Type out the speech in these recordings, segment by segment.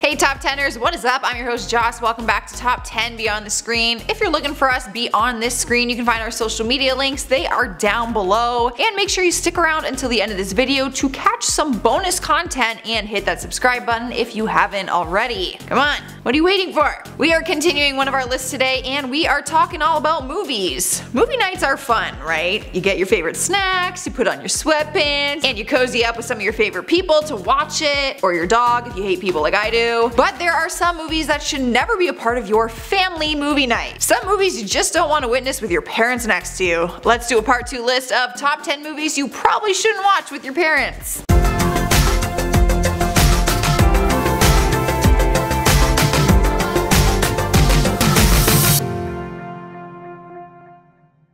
Hey Top 10ers, what is up? I'm your host Joss. Welcome back to Top 10 Beyond the Screen. If you're looking for us beyond this screen, you can find our social media links. They are down below. And make sure you stick around until the end of this video to catch some bonus content and hit that subscribe button if you haven't already. Come on, what are you waiting for? We are continuing one of our lists today and we are talking all about movies. Movie nights are fun, right? You get your favorite snacks, you put on your sweatpants, and you cozy up with some of your favorite people to watch it, or your dog if you hate people like I do. But there are some movies that should never be a part of your family movie night. Some movies you just don't want to witness with your parents next to you. Let's do a part 2 list of top 10 movies you probably shouldn't watch with your parents.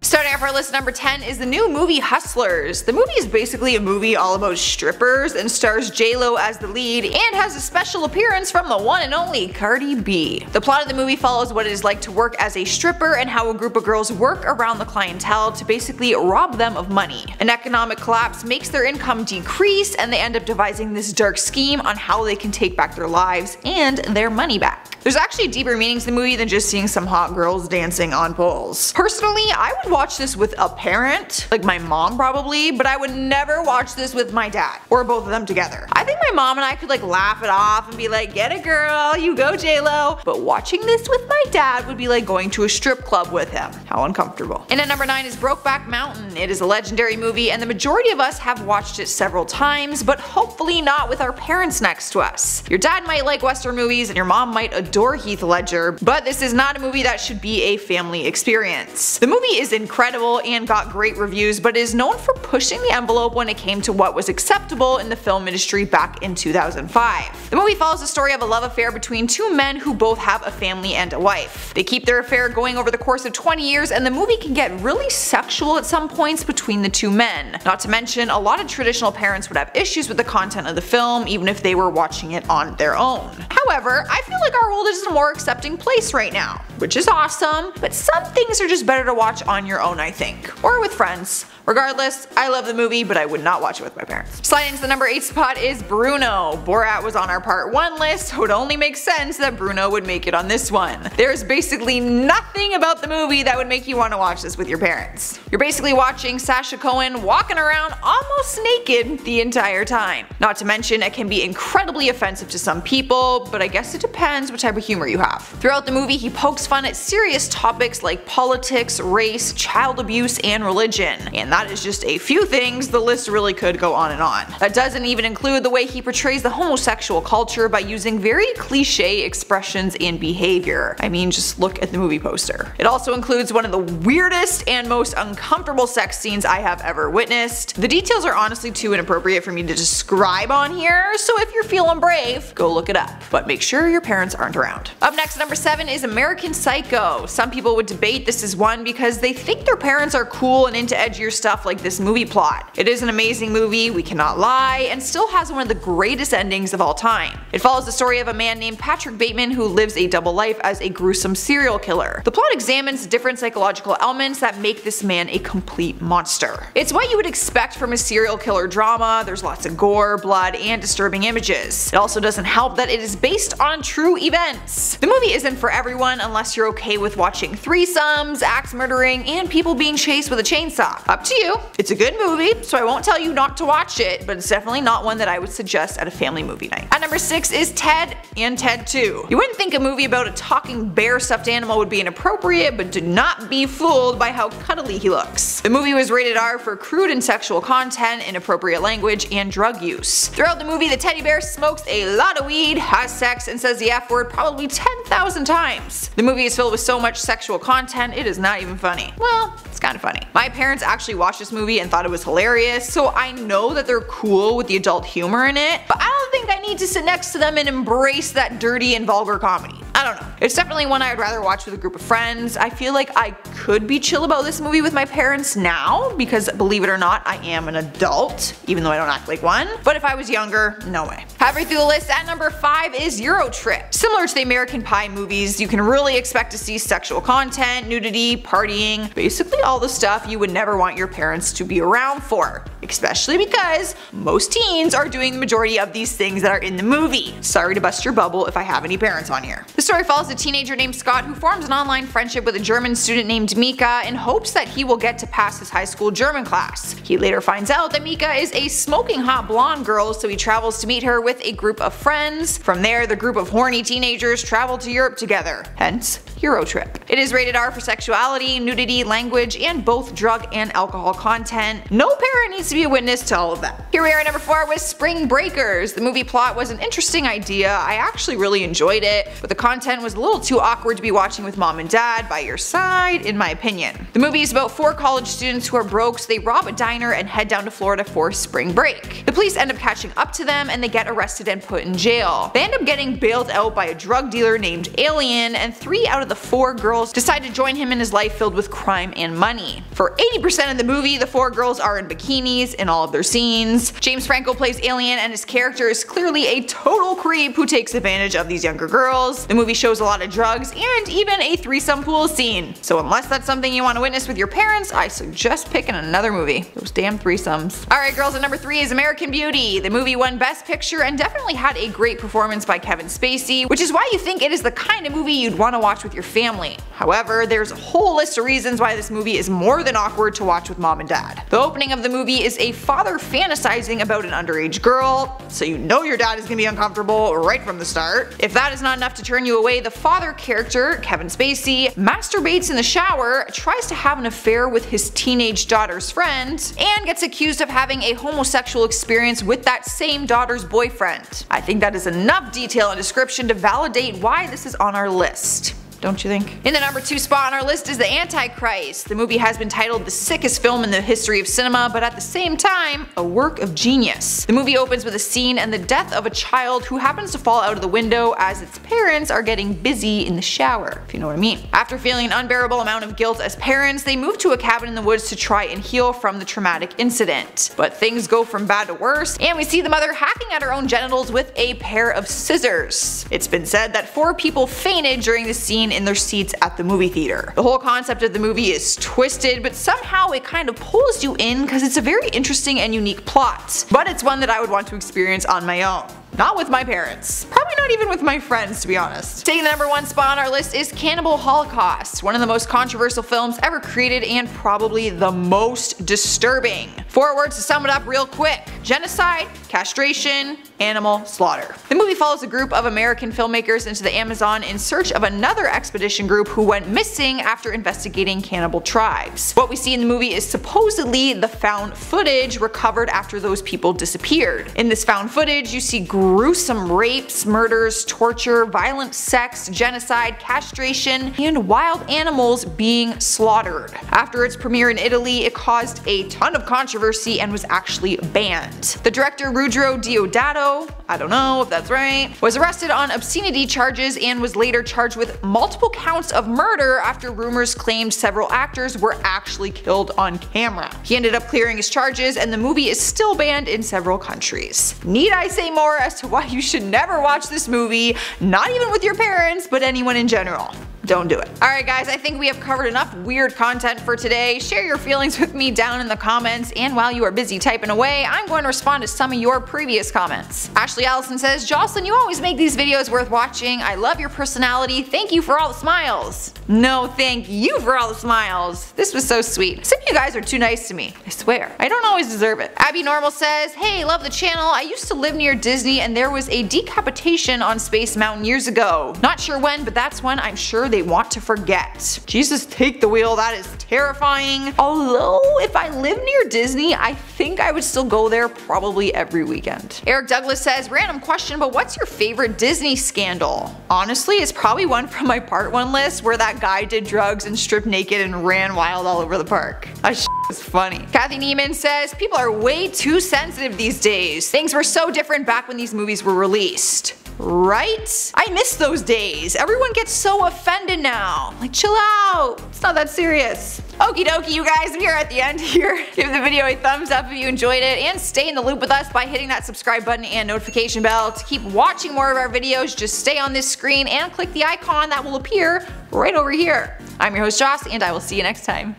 Starting off our list, number 10 is the new movie Hustlers. The movie is basically a movie all about strippers and stars J-Lo as the lead and has a special appearance from the one and only Cardi B. The plot of the movie follows what it is like to work as a stripper and how a group of girls work around the clientele to basically rob them of money. An economic collapse makes their income decrease and they end up devising this dark scheme on how they can take back their lives and their money back. There's actually deeper meanings to the movie than just seeing some hot girls dancing on poles. Personally, I would watch this with a parent, like my mom probably, but I would never watch this with my dad, or both of them together. I think my mom and I could like laugh it off and be like, get it girl, you go J-Lo, but watching this with my dad would be like going to a strip club with him. How uncomfortable. And at number 9 is BROKEBACK Mountain. It is a legendary movie and the majority of us have watched it several times, but hopefully not with our parents next to us. Your dad might like Western movies and your mom might adore Heath Ledger, but this is not a movie that should be a family experience. The movie is incredible and got great reviews, but is known for pushing the envelope when it came to what was acceptable in the film industry back in 2005. The movie follows the story of a love affair between two men who both have a family and a wife. They keep their affair going over the course of 20 years and the movie can get really sexual at some points between the two men. Not to mention, a lot of traditional parents would have issues with the content of the film even if they were watching it on their own. However, I feel like our world is in a more accepting place right now, which is awesome, but some things are just better to watch on your own, I think, or with friends. Regardless, I love the movie, but I would not watch it with my parents. Sliding to the number 8 spot is Bruno. Borat was on our part 1 list, so it only makes sense that Bruno would make it on this one. There's basically nothing about the movie that would make you want to watch this with your parents. You're basically watching Sacha Cohen walking around almost naked the entire time. Not to mention, it can be incredibly offensive to some people, but I guess it depends what type of humor you have. Throughout the movie, he pokes fun at serious topics like politics, race, child abuse, and religion. And that is just a few things, the list really could go on and on. That doesn't even include the way he portrays the homosexual culture by using very cliche expressions and behavior. I mean, just look at the movie poster. It also includes one of the weirdest and most uncomfortable sex scenes I have ever witnessed. The details are honestly too inappropriate for me to describe on here, so if you're feeling brave, go look it up. But make sure your parents aren't around. Up next, number 7 is American Psycho. Some people would debate this is one because they think their parents are cool and into edgier stuff like this movie plot. It is an amazing movie, we cannot lie, and still has one of the greatest endings of all time. It follows the story of a man named Patrick Bateman who lives a double life as a gruesome serial killer. The plot examines different psychological elements that make this man a complete monster. It's what you would expect from a serial killer drama. There's lots of gore, blood, and disturbing images. It also doesn't help that it is based on true events. The movie isn't for everyone unless you're okay with watching threesomes, axe murdering, and people being chased with a chainsaw. Up to you. It's a good movie, so I won't tell you not to watch it, but it's definitely not one that I would suggest at a family movie night. At number 6 is Ted and Ted 2. You wouldn't think a movie about a talking bear stuffed animal would be inappropriate, but do not be fooled by how cuddly he looks. The movie was rated R for crude and sexual content, inappropriate language, and drug use. Throughout the movie, the teddy bear smokes a lot of weed, has sex, and says the F word probably 10,000 times. The movie is filled with so much sexual content, it is not even funny. Well, it's kind of funny. My parents actually watched this movie and thought it was hilarious, so I know that they're cool with the adult humor in it, but I don't think I need to sit next to them and embrace that dirty and vulgar comedy. I don't know. It's definitely one I would rather watch with a group of friends. I feel like I could be chill about this movie with my parents now, because believe it or not, I am an adult, even though I don't act like one. But if I was younger, no way. Halfway through the list at number 5 is EUROTRIP. Similar to the American Pie movies, you can really expect to see sexual content, nudity, partying, basically all the stuff you would never want your parents to be around for. Especially because most teens are doing the majority of these things that are in the movie. Sorry to bust your bubble if I have any parents on here. The story follows a teenager named Scott who forms an online friendship with a German student named Mika in hopes that he will get to pass his high school German class. He later finds out that Mika is a smoking hot blonde girl, so he travels to meet her with a group of friends. From there, the group of horny teenagers travel to Europe together, hence EUROTRIP. It is rated R for sexuality, nudity, language, and both drug and alcohol content. No parent needs to be a witness to all of that. Here we are at number 4 with Spring Breakers. The movie plot was an interesting idea. I actually really enjoyed it, but the content was a little too awkward to be watching with mom and dad by your side, in my opinion. The movie is about 4 college students who are broke, so they rob a diner and head down to Florida for spring break. The police end up catching up to them and they get arrested and put in jail. They end up getting bailed out by a drug dealer named Alien, and 3 out of the 4 girls decide to join him in his life filled with crime and money. For 80% of the movie, the 4 girls are in bikinis in all of their scenes. James Franco plays Alien, and his character is clearly a total creep who takes advantage of these younger girls. The movie shows a lot of drugs and even a threesome pool scene. So unless that's something you want to witness with your parents, I suggest picking another movie. Those damn threesomes. Alright girls, at number 3 is American Beauty. The movie won Best Picture and definitely had a great performance by Kevin Spacey, which is why you think it is the kind of movie you'd want to watch with your family. However, there's a whole list of reasons why this movie is more than awkward to watch with mom and dad. The opening of the movie is a father fantasizing about an underage girl, so you know your dad is gonna be uncomfortable right from the start. If that is not enough to turn you away, the father character, Kevin Spacey, masturbates in the shower, tries to have an affair with his teenage daughter's friend, and gets accused of having a homosexual experience with that same daughter's boyfriend. I think that is enough detail and description to validate why this is on our list. Don't you think? In the number 2 spot on our list is The Antichrist. The movie has been titled the sickest film in the history of cinema, but at the same time, a work of genius. The movie opens with a scene and the death of a child who happens to fall out of the window as its parents are getting busy in the shower, if you know what I mean. After feeling an unbearable amount of guilt as parents, they move to a cabin in the woods to try and heal from the traumatic incident. But things go from bad to worse, and we see the mother hacking at her own genitals with a pair of scissors. It's been said that 4 people fainted during the scene in their seats at the movie theater. The whole concept of the movie is twisted, but somehow it kind of pulls you in because it's a very interesting and unique plot. But it's one that I would want to experience on my own. Not with my parents. Probably not even with my friends, to be honest. Taking the number 1 spot on our list is Cannibal Holocaust, one of the most controversial films ever created and probably the most disturbing. 4 words to sum it up real quick: genocide, castration, animal slaughter. The movie follows a group of American filmmakers into the Amazon in search of another expedition group who went missing after investigating cannibal tribes. What we see in the movie is supposedly the found footage recovered after those people disappeared. In this found footage, you see gruesome rapes, murders, torture, violent sex, genocide, castration, and wild animals being slaughtered. After its premiere in Italy, it caused a ton of controversy and was actually banned. The director Rudro Diodato, I don't know if that's right, was arrested on obscenity charges and was later charged with multiple counts of murder after rumors claimed several actors were actually killed on camera. He ended up clearing his charges and the movie is still banned in several countries. Need I say more as to why you should never watch this movie, not even with your parents, but anyone in general? Don't do it. Alright guys, I think we have covered enough weird content for today. Share your feelings with me down in the comments, and while you are busy typing away, I'm going to respond to some of your previous comments. Ashley Allison says, Jocelyn, you always make these videos worth watching. I love your personality. Thank you for all the smiles. No, thank you for all the smiles. This was so sweet. Some of you guys are too nice to me. I swear. I don't always deserve it. Abby Normal says, hey, love the channel. I used to live near Disney and there was a decapitation on Space Mountain years ago. Not sure when, but that's one I'm sure they want to forget. Jesus, take the wheel. That is terrifying. Although, if I lived near Disney, I think I would still go there probably every weekend. Eric Douglas says, random question, but what's your favorite Disney scandal? Honestly, it's probably one from my part 1 list where that guy did drugs and stripped naked and ran wild all over the park. That shit was funny. Kathy Neiman says, people are way too sensitive these days. Things were so different back when these movies were released. Right? I miss those days. Everyone gets so offended now. Like, chill out. It's not that serious. Okie dokie, you guys, we are at the end here. Give the video a thumbs up if you enjoyed it, and stay in the loop with us by hitting that subscribe button and notification bell to keep watching more of our videos. Just stay on this screen and click the icon that will appear right over here. I'm your host, Joss, and I will see you next time.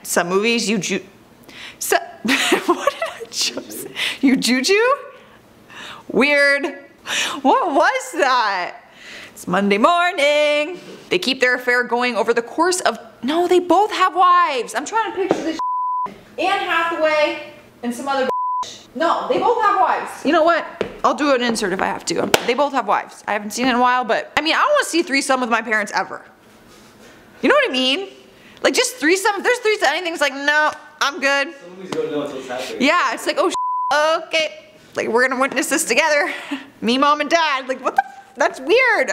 Some movies what did I just say? You juju? Weird. What was that? It's Monday morning. They keep their affair going over the course of, no, they both have wives. I'm trying to picture this Anne Hathaway and some other No, they both have wives. You know what? I'll do an insert if I have to. They both have wives. I haven't seen it in a while, but I mean, I don't want to see threesome with my parents ever. You know what I mean? Like, just threesome. If there's threesome, anything's like, no, I'm good. Some movies don't know until it's happening. Yeah, it's like, oh, okay. Like, we're gonna witness this together. Me, mom, and dad. Like, what the f? That's weird.